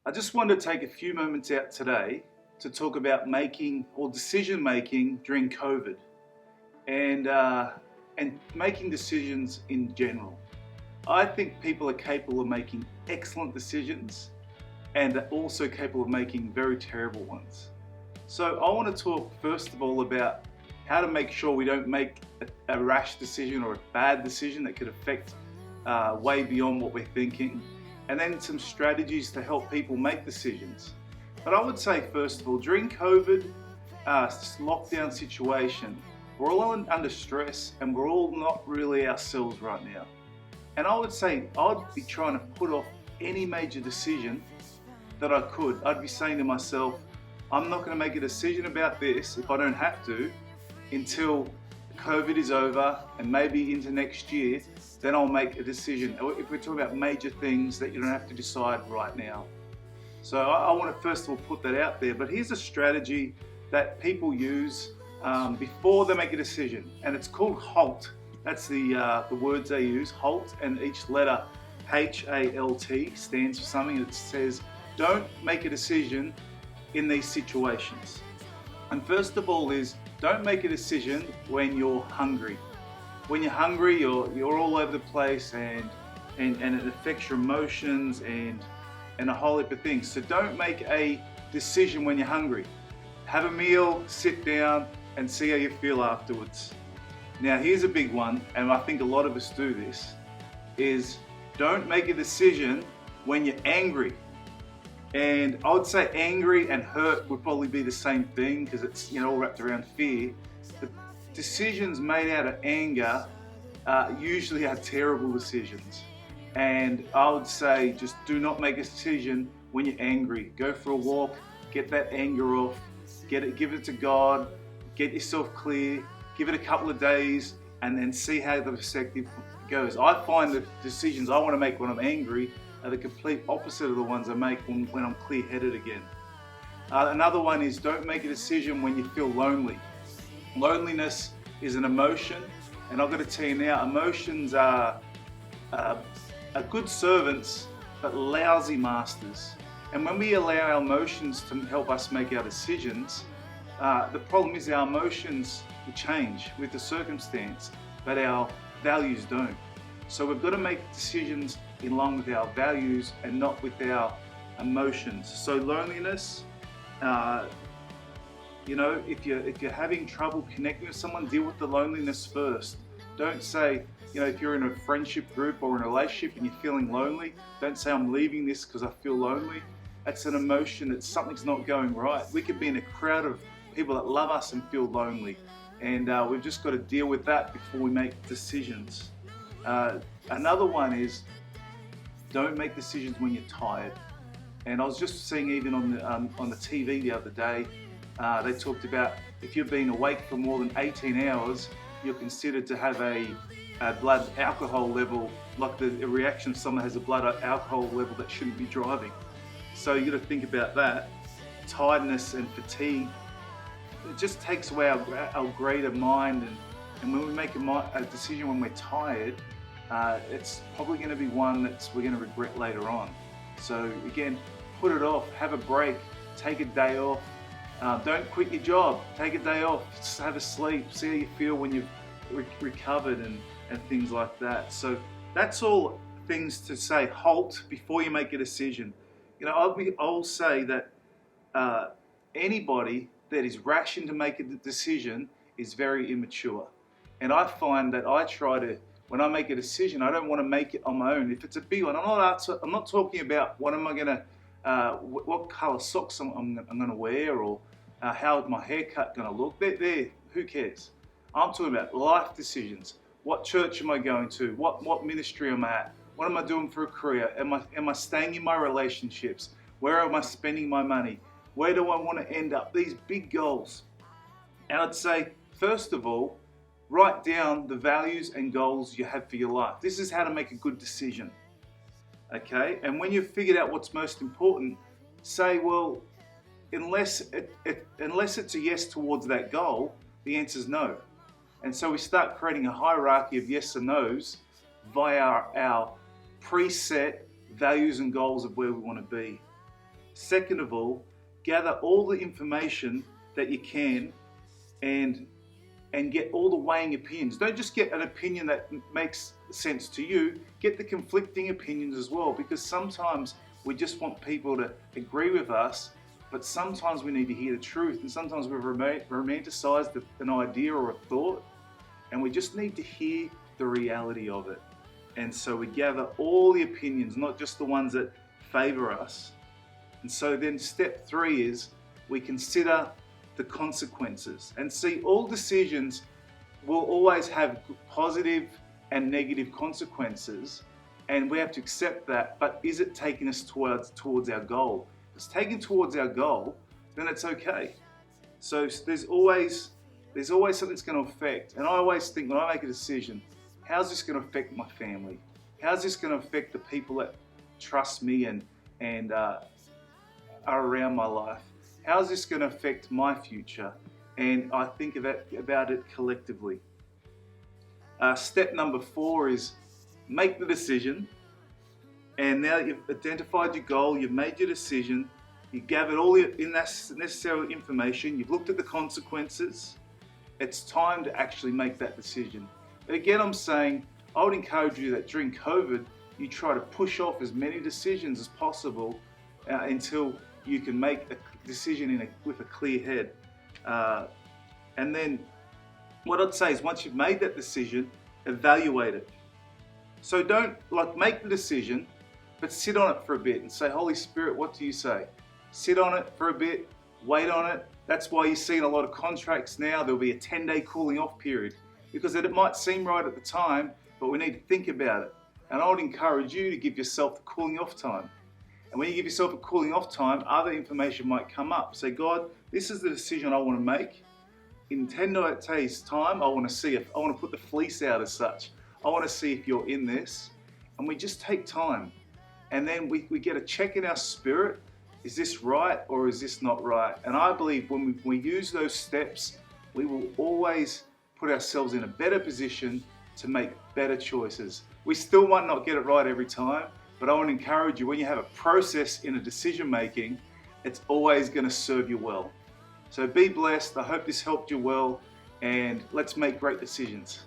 I just wanted to take a few moments out today to talk about decision making during COVID and making decisions in general. I think people are capable of making excellent decisions and are also capable of making very terrible ones. So I want to talk first of all about how to make sure we don't make a rash decision or a bad decision that could affect way beyond what we're thinking, and then some strategies to help people make decisions. But I would say first of all, during COVID lockdown situation, we're all under stress and we're all not really ourselves right now. And I would say I'd be trying to put off any major decision that I could. I'd be saying to myself, I'm not going to make a decision about this if I don't have to until COVID is over and maybe into next year, then I'll make a decision. If we're talking about major things that you don't have to decide right now. So I want to first of all put that out there, but here's a strategy that people use before they make a decision, and it's called HALT. That's the words they use, HALT, and each letter, H-A-L-T, stands for something. It says, don't make a decision in these situations. And first of all is, don't make a decision when you're hungry. When you're hungry, you're all over the place and it affects your emotions and a whole heap of things. So don't make a decision when you're hungry. Have a meal, sit down, and see how you feel afterwards. Now here's a big one, and I think a lot of us do this, is don't make a decision when you're angry. And I would say angry and hurt would probably be the same thing because it's all wrapped around fear. But decisions made out of anger usually are terrible decisions. And I would say just do not make a decision when you're angry. Go for a walk, get that anger off, give it to God, get yourself clear, give it a couple of days, and then see how the perspective goes. I find the decisions I want to make when I'm angry are the complete opposite of the ones I make when I'm clear-headed again. Another one is don't make a decision when you feel lonely. Loneliness is an emotion, and I've got to tell you now, emotions are good servants, but lousy masters. And when we allow our emotions to help us make our decisions, the problem is our emotions will change with the circumstance, but our values don't. So we've got to make decisions in line with our values and not with our emotions. So loneliness, if you're having trouble connecting with someone, deal with the loneliness first. Don't say, if you're in a friendship group or in a relationship and you're feeling lonely, don't say I'm leaving this because I feel lonely. That's an emotion that something's not going right. We could be in a crowd of people that love us and feel lonely, and we've just got to deal with that before we make decisions. Another one is don't make decisions when you're tired. And I was just seeing even on the TV the other day, they talked about if you've been awake for more than 18 hours, you're considered to have a blood alcohol level, like the reaction of someone who has a blood alcohol level that shouldn't be driving. So you got to think about that. Tiredness and fatigue, it just takes away our greater mind, and when we make a decision when we're tired, it's probably going to be one that we're going to regret later on. So again, put it off, have a break, take a day off. Don't quit your job, take a day off, just have a sleep, see how you feel when you've recovered and things like that. So that's all things to say halt before you make a decision. I'll say that anybody that is rushing to make a decision is very immature. And I find that when I make a decision, I don't want to make it on my own. If it's a big one, I'm not talking about what colour socks I'm going to wear, or how my haircut going to look. Who cares? I'm talking about life decisions. What church am I going to? What ministry am I at? What am I doing for a career? Am I staying in my relationships? Where am I spending my money? Where do I want to end up? These big goals. And I'd say, first of all, write down the values and goals you have for your life. This is how to make a good decision. Okay? And when you've figured out what's most important, say, well, unless it's a yes towards that goal, the answer is no. And so we start creating a hierarchy of yes and no's via our preset values and goals of where we want to be. Second of all, gather all the information that you can and get all the weighing opinions. Don't just get an opinion that makes sense to you, get the conflicting opinions as well, because sometimes we just want people to agree with us, but sometimes we need to hear the truth, and sometimes we've romanticized an idea or a thought, and we just need to hear the reality of it. And so we gather all the opinions, not just the ones that favor us. And so then step 3 is we consider the consequences. And see, all decisions will always have positive and negative consequences, and we have to accept that. But is it taking us towards our goal? If it's taking towards our goal, then it's okay. So there's always something that's going to affect. And I always think when I make a decision, how's this going to affect my family? How's this going to affect the people that trust me and are around my life? How's this going to affect my future? And I think about it collectively. Step number 4 is make the decision. And now that you've identified your goal, you've made your decision, you've gathered all the necessary information, you've looked at the consequences, it's time to actually make that decision. But again, I'm saying, I would encourage you that during COVID, you try to push off as many decisions as possible until you can make a decision with a clear head. And then what I'd say is once you've made that decision, evaluate it. So don't make the decision, but sit on it for a bit and say, Holy Spirit, what do you say? Sit on it for a bit, wait on it. That's why you see in a lot of contracts now, there'll be a 10-day cooling off period, because it might seem right at the time, but we need to think about it. And I would encourage you to give yourself the cooling off time. And when you give yourself a cooling off time, other information might come up. Say, God, this is the decision I want to make. In 10 days' time, I want to put the fleece out as such. I want to see if you're in this. And we just take time. And then we get a check in our spirit. Is this right or is this not right? And I believe when we use those steps, we will always put ourselves in a better position to make better choices. We still might not get it right every time, but I want to encourage you, when you have a process in a decision making, it's always going to serve you well. So be blessed. I hope this helped you well, and let's make great decisions.